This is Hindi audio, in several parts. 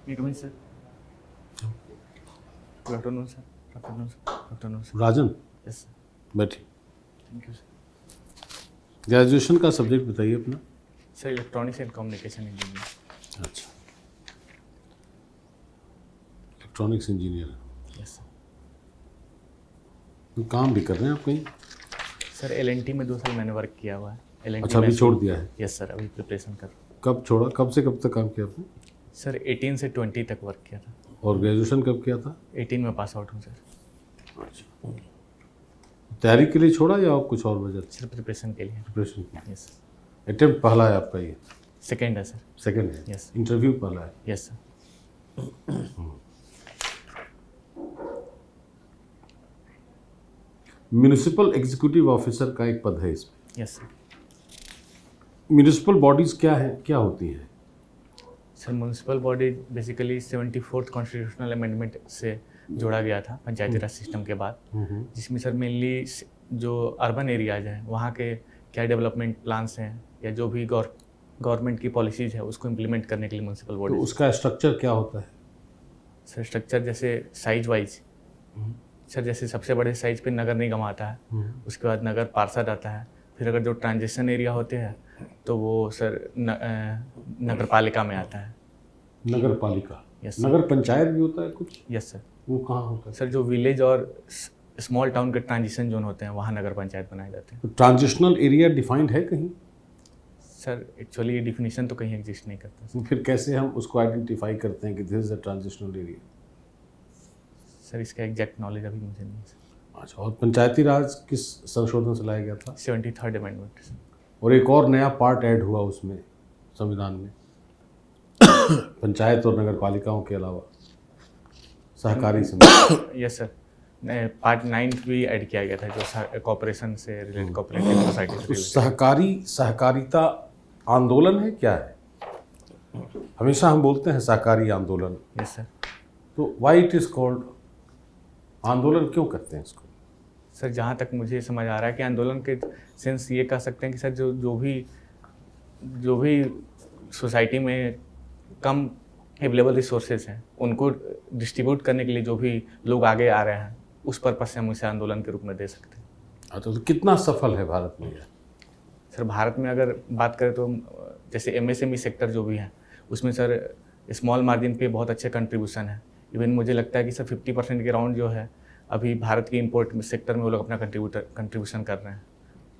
May I come in, sir? Good afternoon, sir. Good afternoon, sir. Good afternoon, sir. Rajan Yes, sir. बैठिए। Thank you, sir. ग्रेजुएशन का सब्जेक्ट बताइए अपना। Sir, Electronics and Communication Engineering. अच्छा, इलेक्ट्रॉनिक्स इंजीनियर। Yes, sir. तो काम भी कर रहे हैं आप कहीं? सर L&T में 2 साल मैंने वर्क किया हुआ है। L&T अच्छा, में अभी छोड़ दिया है? यस सर, अभी प्रिपरेशन कर। कब छोड़ा, कब से कब तक काम किया आपने? सर 18 से 20 तक वर्क किया था। और ग्रेजुएशन कब किया था? 18 में पास आउट हूँ सर। अच्छा, तैयारी के लिए छोड़ा या आप कुछ और वजह थी? सर प्रिपरेशन के लिए। प्रिपरेशन की। यस। अटेम्प्ट पहला है आपका ये? सेकेंड है सर। सेकंड है? Yes. इंटरव्यू पहला है? Yes sir. Municipal executive officer का एक पद है इसमें। Yes sir. म्यूनिसिपल बॉडीज क्या है, क्या होती हैं? Sir municipal body basically 74th constitutional amendment से जोड़ा गया था पंचायती राज सिस्टम के बाद, जिसमें सर मेनली जो अर्बन एरियाज हैं वहाँ के क्या डेवलपमेंट प्लान्स हैं या जो भी गवर्नमेंट की पॉलिसीज़ है उसको इम्प्लीमेंट करने के लिए म्यूनसिपल तो बॉडी। उसका स्ट्रक्चर क्या होता है? सर स्ट्रक्चर जैसे साइज वाइज, सर जैसे सबसे बड़े साइज पे नगर निगम आता है, उसके बाद नगर पार्षद आता है, फिर अगर जो ट्रांजिशन एरिया होते हैं तो वो सर नगर पालिका में आता है। नगर पालिका? यस नगर पंचायत भी होता है कुछ? Yes sir. वो कहाँ होता है? सर जो विलेज और स्मॉल टाउन के ट्रांजिशन जोन होते हैं वहाँ नगर पंचायत बनाए जाते हैं। तो ट्रांजिशनल एरिया डिफाइंड है कहीं? सर एक्चुअली ये डिफिनीशन तो कहीं एग्जिस्ट नहीं करता तो फिर कैसे हम उसको आइडेंटिफाई करते हैं कि this is a transitional area? Sir इसका एग्जैक्ट नॉलेज अभी मुझे नहीं है सर। अच्छा, और पंचायती राज किस संशोधन से लाया गया था? 73rd amendment sir. और एक और नया पार्ट ऐड हुआ उसमें संविधान में पंचायत और नगर पालिकाओं के अलावा सहकारी समिति। यस सर, पार्ट 9 भी ऐड किया गया था जो कॉर्पोरेशन से रिलेटेड, कोऑपरेटिव सोसाइटी से तो रिलेटेड। सहकारिता आंदोलन है क्या है? हमेशा हम बोलते हैं सहकारी आंदोलन, यस सर। तो व्हाई इट इज कॉल्ड आंदोलन, क्यों करते हैं इसको? सर जहाँ तक मुझे समझ आ रहा है कि आंदोलन के सेंस ये कह सकते हैं कि सर जो भी सोसाइटी में कम अवेलेबल रिसोर्सेज हैं उनको डिस्ट्रीब्यूट करने के लिए जो भी लोग आगे आ रहे हैं उस पर्पज से हम इसे आंदोलन के रूप में दे सकते हैं। अच्छा, तो कितना सफल है भारत में यह? सर भारत में अगर बात करें तो जैसे MSME सेक्टर जो भी है उसमें सर स्मॉल मार्जिन पे बहुत अच्छे कंट्रीब्यूशन है। इवन मुझे लगता है कि सर 50% के राउंड जो है अभी भारत की इंपोर्ट सेक्टर में वो लोग अपना कंट्रीब्यूशन कर रहे हैं,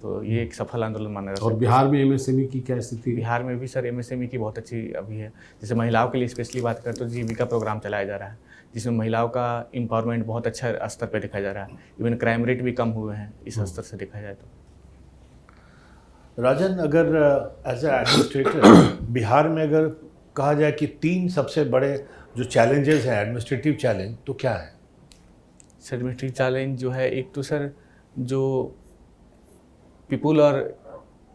तो ये एक सफल आंदोलन माना जाता है। और बिहार में MSME की क्या स्थिति है? बिहार में भी सर MSME की बहुत अच्छी अभी है। जैसे महिलाओं के लिए स्पेशली बात करें तो जीविका प्रोग्राम चलाया जा रहा है जिसमें महिलाओं का एम्पावरमेंट बहुत अच्छा स्तर पर देखा जा रहा है। इवन क्राइम रेट भी कम हुए हैं इस स्तर से देखा जाए तो। राजन, अगर एज ए एडमिनिस्ट्रेटर बिहार में अगर कहा जाए कि 3 सबसे बड़े जो चैलेंजेस हैं एडमिनिस्ट्रेटिव चैलेंज, तो क्या है? सर एडमिनिस्ट्रेटिव चैलेंज जो है, एक तो सर जो पीपल और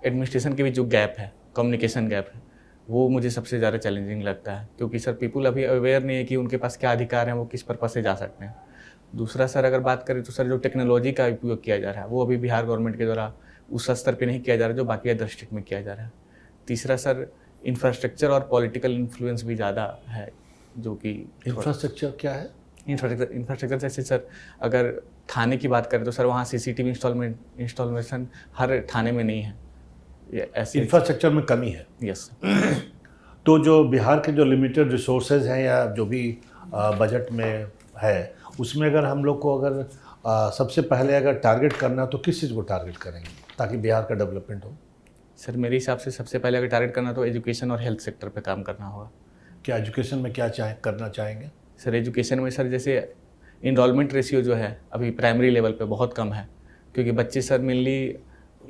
एडमिनिस्ट्रेशन के बीच जो गैप है, कम्युनिकेशन गैप है, वो मुझे सबसे ज़्यादा चैलेंजिंग लगता है क्योंकि सर पीपल अभी अवेयर नहीं है कि उनके पास क्या अधिकार हैं, वो किस पर्पज से जा सकते हैं। दूसरा सर अगर बात करें तो सर जो टेक्नोलॉजी का उपयोग किया जा रहा है वो अभी बिहार गवर्नमेंट के द्वारा उस स्तर पे नहीं किया जा रहा जो बाकी अदर स्टेट में किया जा रहा है। तीसरा सर इंफ्रास्ट्रक्चर और पॉलिटिकल इन्फ्लुएंस भी ज़्यादा है जो कि इंफ्रास्ट्रक्चर क्या है? इंफ्रास्ट्रक्चर जैसे सर अगर थाने की बात करें तो सर वहाँ CCTV इंस्टॉलेशन हर थाने में नहीं है, ऐसी इंफ्रास्ट्रक्चर में कमी है। यस। तो जो बिहार के जो लिमिटेड रिसोर्सेज हैं या जो भी बजट में है उसमें अगर हम लोग को अगर सबसे पहले अगर टारगेट करना है तो किस चीज़ को टारगेट करेंगे ताकि बिहार का डेवलपमेंट हो? सर मेरे हिसाब से सबसे पहले अगर टारगेट करना तो एजुकेशन और हेल्थ सेक्टर पे काम करना होगा। क्या एजुकेशन में क्या करना चाहेंगे? सर एजुकेशन में सर जैसे इनरोलमेंट रेशियो जो है अभी प्राइमरी लेवल पे बहुत कम है क्योंकि बच्चे सर मेनली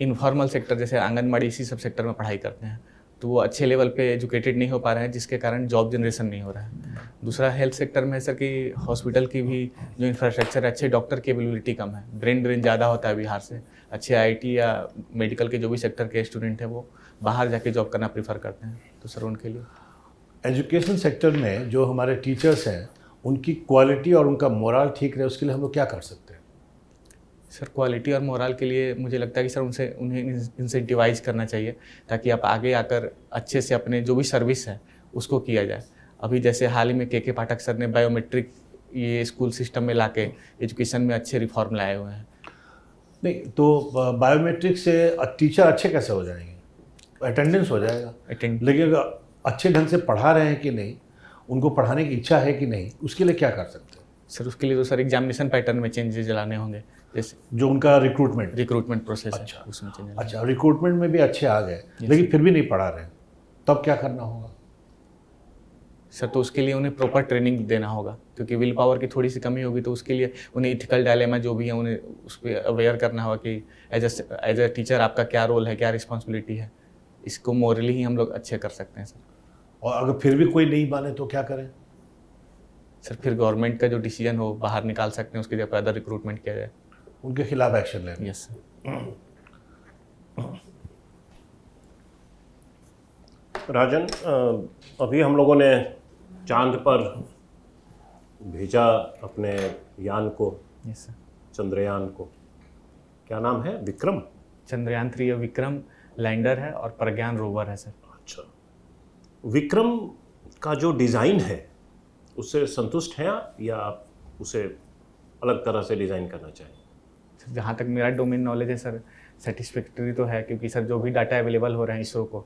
इनफॉर्मल सेक्टर जैसे आंगनबाड़ी इसी सब सेक्टर में पढ़ाई करते हैं तो वो अच्छे लेवल पे एजुकेटेड नहीं हो पा रहे हैं जिसके कारण जॉब जनरेशन नहीं हो रहा है। दूसरा हेल्थ सेक्टर में है सर कि हॉस्पिटल की भी जो इंफ्रास्ट्रक्चर है, अच्छे डॉक्टर की अवेलेबिलिटी कम है, ब्रेन ड्रेन ज़्यादा होता है बिहार से। अच्छे IT या मेडिकल के जो भी सेक्टर के स्टूडेंट हैं वो बाहर जाके जॉब करना प्रीफर करते हैं, तो सर उनके लिए एजुकेशन सेक्टर में जो हमारे टीचर्स हैं उनकी क्वालिटी और उनका मोरल ठीक रहे उसके लिए हम लोग क्या कर सकते हैं? सर क्वालिटी और मोरल के लिए मुझे लगता है कि सर उन्हें इंसेंटिवाइज करना चाहिए ताकि आप आगे आकर अच्छे से अपने जो भी सर्विस है उसको किया जाए। अभी जैसे हाल ही में के पाठक सर ने बायोमेट्रिक ये स्कूल सिस्टम में लाके एजुकेशन में अच्छे रिफॉर्म लाए हुए हैं। नहीं तो बायोमेट्रिक से टीचर अच्छे कैसे हो जाएंगे? अटेंडेंस हो जाएगा, लेकिन अगर अच्छे ढंग से पढ़ा रहे हैं कि नहीं, उनको पढ़ाने की इच्छा है कि नहीं, उसके लिए क्या कर सकते हैं? सर उसके लिए तो सर एग्जामिनेशन पैटर्न में चेंजेस लाने होंगे, जैसे जो उनका रिक्रूटमेंट प्रोसेस अच्छा, है उसमें चेंजेस। अच्छा, रिक्रूटमेंट में भी अच्छे आ गए लेकिन फिर भी नहीं पढ़ा रहे हैं, तब क्या करना होगा? सर तो उसके लिए उन्हें प्रॉपर ट्रेनिंग देना होगा, क्योंकि विल पावर की थोड़ी सी कमी होगी, तो उसके लिए उन्हें इथिकल डायलेमा जो भी है उन्हें उस पर अवेयर करना होगा कि एज अ टीचर आपका क्या रोल है, क्या रिस्पॉन्सिबिलिटी है। इसको मोरली ही हम लोग अच्छे कर सकते हैं सर। और अगर फिर भी कोई नहीं माने तो क्या करें? सर फिर गवर्नमेंट का जो डिसीजन हो बाहर निकाल सकते हैं, उसके जगह अदर रिक्रूटमेंट किया जाए। उनके खिलाफ एक्शन लेना। Yes sir. राजन, अभी हम लोगों ने चांद पर भेजा अपने यान को, यस सर। चंद्रयान को। क्या नाम है? विक्रम? चंद्रयान 3 विक्रम लैंडर है और प्रज्ञान रोवर है सर। अच्छा, विक्रम का जो डिज़ाइन है उससे संतुष्ट हैं आप, या आप उसे अलग तरह से डिज़ाइन करना चाहें? सर जहाँ तक मेरा डोमेन नॉलेज है सर, सेटिस्फैक्टरी तो है, क्योंकि सर जो भी डाटा अवेलेबल हो रहे हैं इसरो को,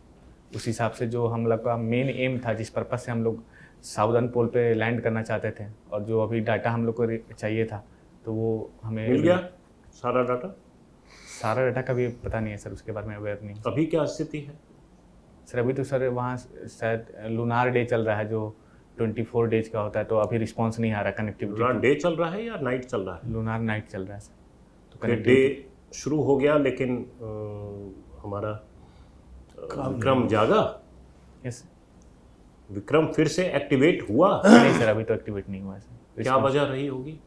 उस हिसाब से जो हम लोग का मेन एम था, जिस पर्पज़ से हम लोग साउदर्न पोल पे लैंड करना चाहते थे, और जो अभी डाटा हम लोग को चाहिए था, तो वो हमें मिल गया सारा डाटा? सारा डाटा का भी पता नहीं है सर, उसके बारे में अवेयर नहीं। अभी क्या स्थिति है? सर अभी तो सर वहाँ शायद लूनार डे चल रहा है जो 24 डेज का होता है, तो अभी रिस्पांस नहीं आ रहा कनेक्टिविटी। लूनार डे चल रहा है या नाइट चल रहा है? लूनार नाइट चल रहा है सर। तो डे शुरू हो गया, लेकिन हमारा विक्रम जागा? यस। विक्रम फिर से एक्टिवेट हुआ? नहीं सर, अभी तो एक्टिवेट नहीं हुआ है सर। क्या वजह रही होगी?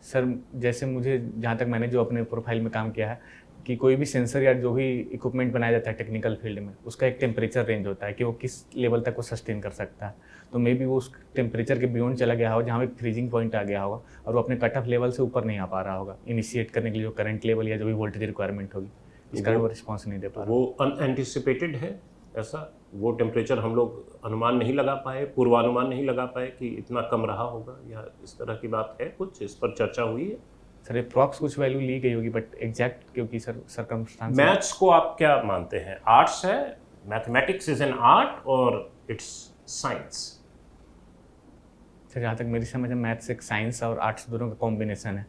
सर जैसे मुझे जहाँ तक मैंने जो अपने प्रोफाइल में काम किया है, कि कोई भी सेंसर या जो भी इक्विपमेंट बनाया जाता है टेक्निकल फील्ड में, उसका एक टेम्परेचर रेंज होता है कि वो किस लेवल तक वो सस्टेन कर सकता है। तो मे बी वो उस टेम्परेचर के बियॉन्ड चला गया होगा, जहाँ एक फ्रीजिंग पॉइंट आ गया होगा, और वो अपने कट ऑफ लेवल से ऊपर नहीं आ पा रहा होगा इनिशिएट करने के लिए जो करंट लेवल या जो भी वोल्टेज रिक्वायरमेंट होगी, इस कारण वो रिस्पॉन्स नहीं दे पा रहा। वो अनएंटिसिपेटेड है ऐसा? वो टेम्परेचर हम लोग अनुमान नहीं लगा पाए, पूर्वानुमान नहीं लगा पाए कि इतना कम रहा होगा, या इस तरह की बात है? कुछ इस पर चर्चा हुई है? सर अप्रॉक्स कुछ वैल्यू ली गई होगी, बट एग्जैक्ट क्योंकि सर सर्कमस्टांस। मैथ्स को आप क्या मानते हैं? आर्ट्स है? मैथमेटिक्स इज एन आर्ट और इट्स साइंस? सर जहाँ तक मेरी समझ है, मैथ्स एक साइंस और आर्ट्स दोनों का कॉम्बिनेशन है।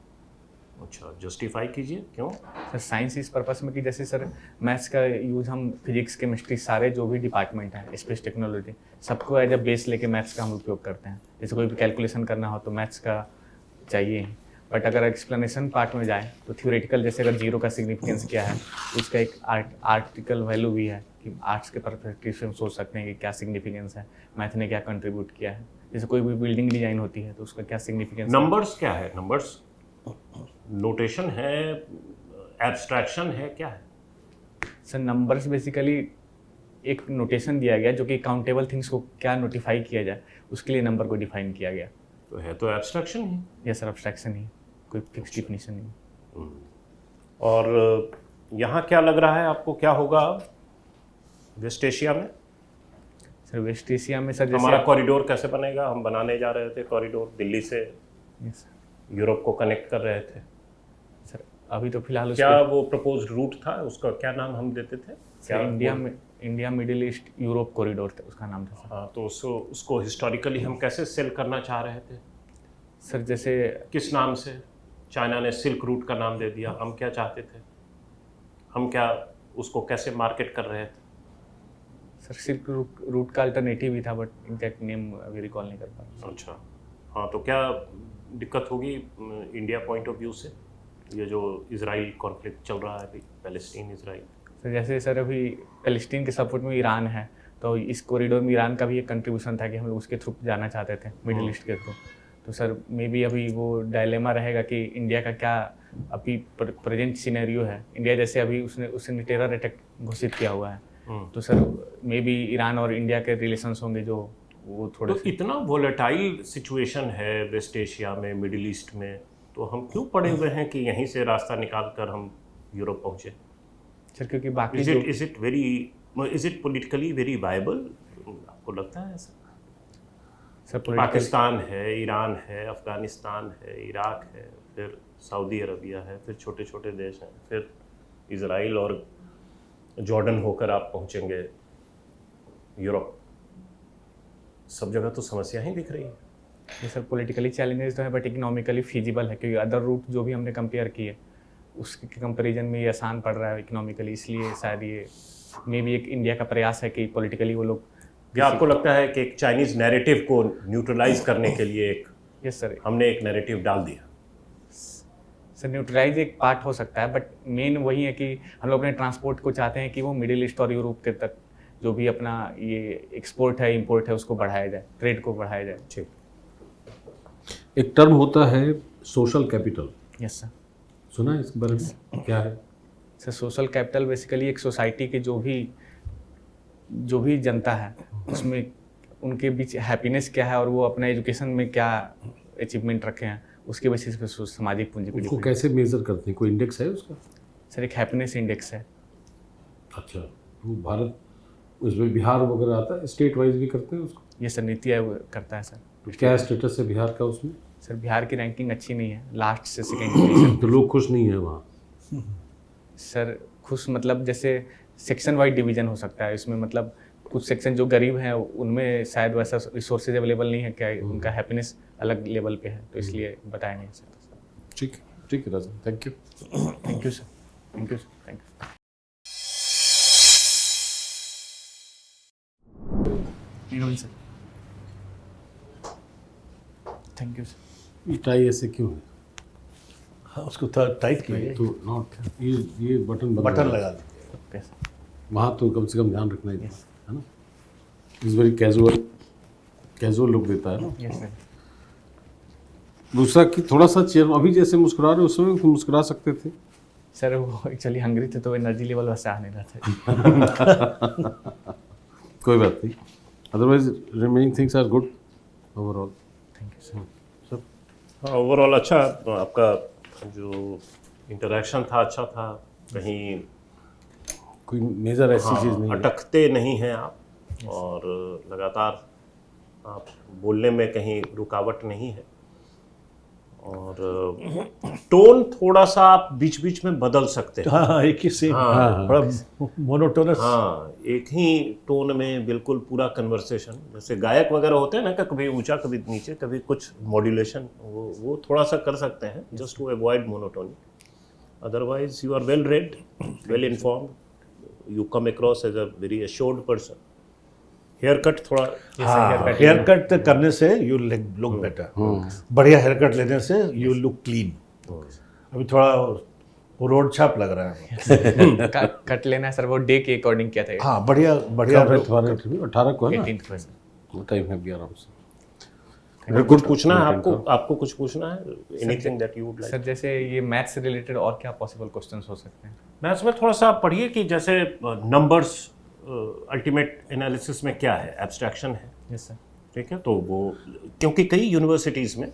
अच्छा, जस्टिफाई कीजिए क्यों? सर साइंस इस पर्पस में कि जैसे सर मैथ्स का यूज़ हम फिजिक्स केमिस्ट्री सारे जो भी डिपार्टमेंट हैं, स्पेस टेक्नोलॉजी, सबको एज अ बेस लेके मैथ्स का हम उपयोग करते हैं। जैसे कोई भी कैलकुलेशन करना हो तो मैथ्स का चाहिए ही। बट अगर एक्सप्लेनेशन पार्ट में जाए तो थ्योरेटिकल, जैसे अगर जीरो का सिग्निफिकेंस क्या है, उसका एक आर्टिकल वैल्यू भी है कि आर्ट्स के परस्पेक्टिव से हम सोच सकते हैं कि क्या सिग्निफिकेंस है, मैथ ने क्या कंट्रीब्यूट किया है। जैसे कोई भी बिल्डिंग डिजाइन होती है तो उसका क्या सिग्निफिकेंस। नंबर्स क्या है? नंबर्स नोटेशन है, एब्स्ट्रैक्शन है, क्या है? सर नंबर्स बेसिकली एक नोटेशन दिया गया जो कि काउंटेबल थिंग्स को क्या नोटिफाई किया जाए, उसके लिए नंबर को डिफाइन किया गया। तो है तो एब्स्ट्रैक्शन ही। यस सर, एब्स्ट्रैक्शन ही, कोई फिक्स डिफिनीशन नहीं। और यहाँ क्या लग रहा है आपको, क्या होगा वेस्ट एशिया में? सर वेस्ट एशिया में सर हमारा कॉरिडोर कैसे बनेगा? हम बनाने जा रहे थे कॉरिडोर, दिल्ली से यस यूरोप को कनेक्ट कर रहे थे। सर अभी तो फिलहाल क्या वो प्रपोज्ड रूट था? उसका क्या नाम हम देते थे? क्या India middle east Europe corridor था उसका नाम था सर। हाँ, तो उसको हिस्टोरिकली हम कैसे सेल करना चाह रहे थे? सर जैसे किस नाम से? चाइना ने सिल्क रूट का नाम दे दिया, हम क्या चाहते थे? हम क्या उसको कैसे मार्केट कर रहे थे? सर सिल्क रूट का अल्टरनेटिव ही था, बट एग्जैक्ट नेम अभी रिकॉल नहीं कर पा रहा। अच्छा, हाँ, तो क्या दिक्कत होगी इंडिया पॉइंट ऑफ व्यू से, ये जो इजराइल कॉन्फ्लिक्ट चल रहा है अभी, पैलेस्टीन इजराइल? सर जैसे सर अभी पैलेस्टीन के सपोर्ट में ईरान है, तो इस कॉरिडोर में ईरान का भी एक कंट्रीब्यूशन था कि हम लोग उसके थ्रू जाना चाहते थे, मिडिल ईस्ट के थ्रू। तो सर मे बी अभी वो डायलेमा रहेगा कि इंडिया का क्या अभी प्रेजेंट सिनेरियो है। इंडिया जैसे अभी उसने टेरर अटैक घोषित किया हुआ है, तो सर मे बी ईरान और इंडिया के रिलेशंस होंगे जो वो थोड़े तो इतना वोलेटाइल सिचुएशन है वेस्ट एशिया में, मिडिल ईस्ट में, तो हम क्यों पड़े हुए हैं कि यहीं से रास्ता निकाल कर हम यूरोप पहुँचे? सर क्योंकि बाकी is it politically very viable? आपको लगता है ऐसा? सर पॉलिटिकल पाकिस्तान है, ईरान है, अफगानिस्तान है, इराक है, फिर सऊदी अरबिया है, फिर छोटे छोटे देश हैं, फिर इजराइल और जॉर्डन होकर आप पहुंचेंगे यूरोप। सब जगह तो समस्या ही दिख रही है। ये सर पॉलिटिकली चैलेंजेस तो है बट इकोनॉमिकली फीजिबल है, क्योंकि अदर रूट जो भी हमने कंपेयर किए उसके कंपैरिजन में ये आसान पड़ रहा है इकोनॉमिकली, इसलिए शायद ये मे भी एक इंडिया का प्रयास है कि पॉलिटिकली वो लोग। क्या आपको लगता है कि एक चाइनीज नैरेटिव को न्यूट्रलाइज करने के लिए यस सर, हमने एक नैरेटिव डाल दिया? सर न्यूट्रलाइज एक पार्ट हो सकता है बट मेन वही है कि हम लोग अपने ट्रांसपोर्ट को चाहते हैं कि वो मिडिल ईस्ट और यूरोप के तक जो भी अपना ये एक्सपोर्ट है इंपोर्ट है उसको बढ़ाया जाए, ट्रेड को बढ़ाया जाए। ठीक। एक टर्म होता है सोशल कैपिटल, यस सर। सुना है इसके बारे में? क्या है सर सोशल कैपिटल बेसिकली एक सोसाइटी के जो भी जनता है उसमें उनके बीच हैप्पीनेस क्या है और वो अपने एजुकेशन में क्या अचीवमेंट रखे हैं उसके बेसिस पे सामाजिक पूंजी पे उसको depend। कैसे मेजर करते हैं? कोई इंडेक्स है उसका? सर एक हैप्पीनेस इंडेक्स है। अच्छा, वो भारत उसमें बिहार वगैरह आता है, स्टेट वाइज भी करते हैं उसको? ये सर नीति आयोग करता है सर। तो क्या स्टेटस है बिहार का उसमें? सर बिहार की रैंकिंग अच्छी नहीं है, लास्ट से सेकेंड पोजीशन। तो लोग खुश नहीं है वहाँ? सर खुश मतलब जैसे सेक्शन वाइज डिवीजन हो सकता है इसमें, मतलब कुछ सेक्शन जो गरीब हैं उनमें शायद वैसा रिसोर्सेज अवेलेबल नहीं है, क्या उनका हैप्पीनेस अलग लेवल पे है तो इसलिए बताया नहीं सर। ठीक ठीक है Rajan, thank you. Thank you sir, thank you sir, thank you sir, thank you sir. ये टाई ऐसे क्यों है? हाँ, उसको टाइट कीजिए, तो नॉट ये बटन बटन लगा दीजिए। Okay sir. वहाँ तो कम से कम ध्यान रखना ही था, है ना? इस वेरी कैजुअल लुक देता है ना। Yes sir. दूसरा कि थोड़ा सा चेयर अभी जैसे मुस्कुरा रहे उस समय मुस्कुरा सकते थे। सर वो एक्चुअली हंग्री थे तो एनर्जी लेवल वैसे आ नहीं रहा था। कोई बात नहीं, otherwise remaining things are good overall. Thank you sir. सब हाँ, ओवरऑल अच्छा आपका जो इंटरेक्शन था अच्छा था, कहीं कोई मेजर ऐसी चीज़ नहीं है। अटकते नहीं हैं आप और लगातार आप बोलने में कहीं रुकावट नहीं है और टोन थोड़ा सा आप बीच बीच में बदल सकते हैं। हाँ, एक ही सेम, हाँ, बड़ा मोनोटोनस। हाँ, एक ही टोन में बिल्कुल पूरा कन्वर्सेशन, जैसे गायक वगैरह होते हैं ना कि कभी ऊंचा कभी नीचे कभी कुछ मॉड्यूलेशन, वो थोड़ा सा कर सकते हैं just to avoid monotony. Otherwise you are well read, well informed, you come across as a very assured person. Haircut थोड़ा हेयर कट करने से यू लुक बेटर, बढ़िया हेयर कट लेने से यू लुक क्लीन। अभी थोड़ा वो रोड छाप लग रहा है। कट लेना है सर, वो डे के अकॉर्डिंग किया था। हाँ, बढ़िया बढ़िया। 18 को है ना? 18th को सर। टाइम है भी आराम से। कुछ पूछना है आपको कुछ पूछना है? Anything that you would like? Sir जैसे ये मैथ्स से रिलेटेड और क्या पॉसिबल क्वेश्चंस हो सकते हैं? मैथ्स में थोड़ा सा आप पढ़िए कि जैसे नंबर्स अल्टीमेट एनालिसिस में क्या है, एब्स्ट्रैक्शन है, यस सर। ठीक है? तो वो क्योंकि कई यूनिवर्सिटीज़ में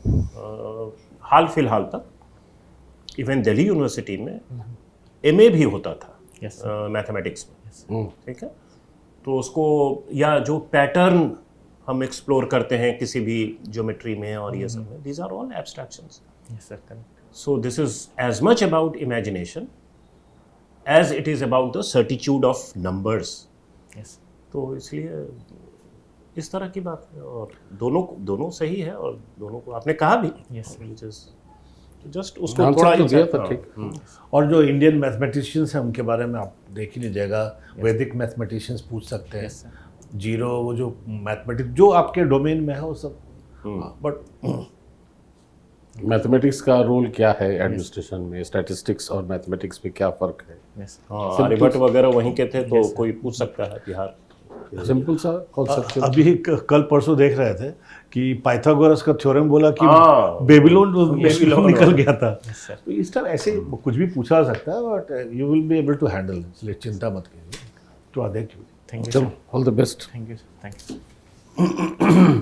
हाल फिलहाल तक इवन दिल्ली यूनिवर्सिटी में एमए भी होता था यस मैथमेटिक्स में, ठीक है? तो उसको या जो पैटर्न हम एक्सप्लोर करते हैं किसी भी ज्योमेट्री में और ये सब में, these are all abstractions. Yes sir, correct. So this is as much about imagination as it is about the certitude of numbers. Yes तो इसलिए इस तरह की बात है और दोनों सही है और दोनों को आपने कहा भी। यस which is जस्ट उसको आंसर थोड़ा तो दिया था, हाँ, ठीक। और जो इंडियन मैथमेटिशियंस हैं उनके बारे में आप देख ही लीजिएगा, वैदिक मैथमेटिशियंस पूछ सकते हैं। Yes sir. जीरो, वो जो मैथमेटिक्स जो आपके डोमेन में है वो सब। बट मैथमेटिक्स का रोल क्या है एडमिनिस्ट्रेशन में? स्टैटिस्टिक्स और मैथमेटिक्स में क्या फ़र्क है? यस हाँ, आर्यभट्ट वगैरह वहीं के थे तो कोई पूछ सकता है बिहार। सिंपल सा कॉन्सेप्ट। अभी कल परसों देख रहे थे कि पाइथागोरस का थ्योरम बोला कि हाँ, बेबीलोन निकल गया था। सर। तो इस तरह ऐसे कुछ भी पूछा जा सकता है, but you will be able to handle, इसलिए चिंता मत कीजिए। तो देखिए, थैंक यू चलो, sir, all the best. Thank you sir, thank you.